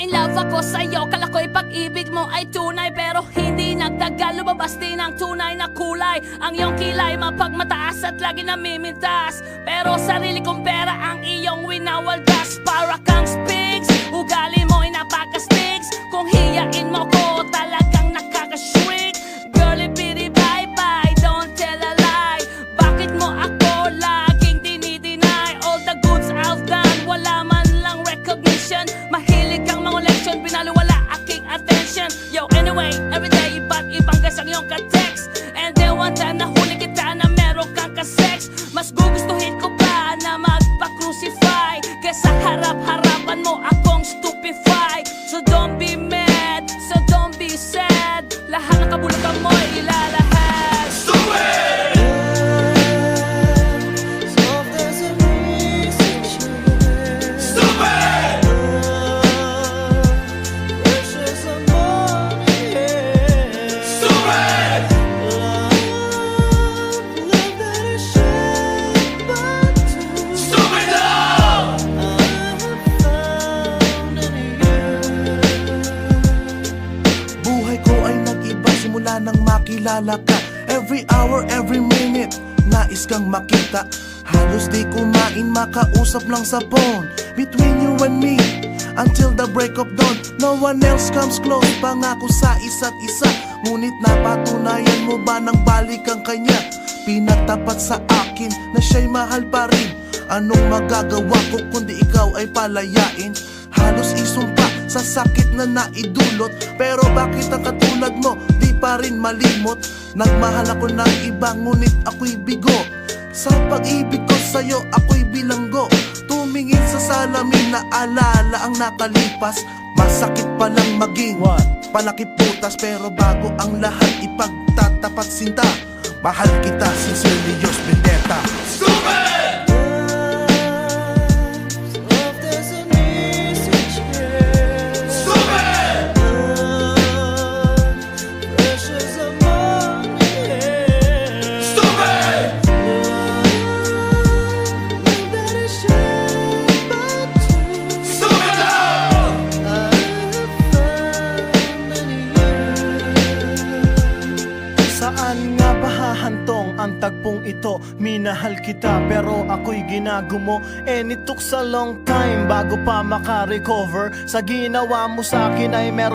in love ako sa'yo. Kala ko'y pag-ibig mo ay tunay, pero hindi nagtagal, lumabas din ang tunay na kulay. Ang iyong kilay mapagmataas at lagi namimintas, pero sarili kong pera ang iyong winawaldas. Para kang spigs, ugali mo ay napaka-stigs. Kung hiyain mo ko, talagang nakaka-shrink. Girlie bitty bye bye, don't tell a lie. Bakit mo ako laging dinideny? All the goods I've done, wala man lang recognition. Mahilig kang mangoleksyon, binaliwala aking attention. Yo, anyway, everyday iba't ibang gas ang iyong ka-text. And then one time nahuli kita na meron kang ka-sex. Mas gugustuhin ko pa na magpa-crucify kesa harap-harapan mo akong stupefy. So don't be mad, so don't be sad. Lahat ng kabulukan mo ilalahad. Stupid! Stupid! Stupid! Stupid love! Buhay ko ay nag-iba simula nang makilala ka. Every hour, every minute, nais kang makita. Halos di kumain, makausap lang sa phone. Between you and me, until the break of dawn. No one else comes close, pangako sa isa't isa. Ngunit napatunayan mo ba nang balik ang kanya? Pinatapat sa akin na siya'y mahal pa rin. Anong magagawa ko kundi ikaw ay palayain? Halos isumpa sa sakit na naidulot, pero bakit ang katulad mo di pa rin malimot? Nagmahal ako ng iba ngunit ako'y bigo. Sa pag-ibig ko sa'yo ako'y bilanggo. Tumingin sa salamin na alala ang nakalipas. Masakit palang maging palakiputas, pero bago ang lahat ipagtatapat sinta. Mahal kita, sincerely yours, Vendetta. Stupid! Stupid! Stupid! Stupid love! Saan nga ba hahantong ang tagpong ito? Minahal kita pero ako'y ginagumo. And it took a long time bago pa makarecover. Sa ginawa mo sa akin ay meron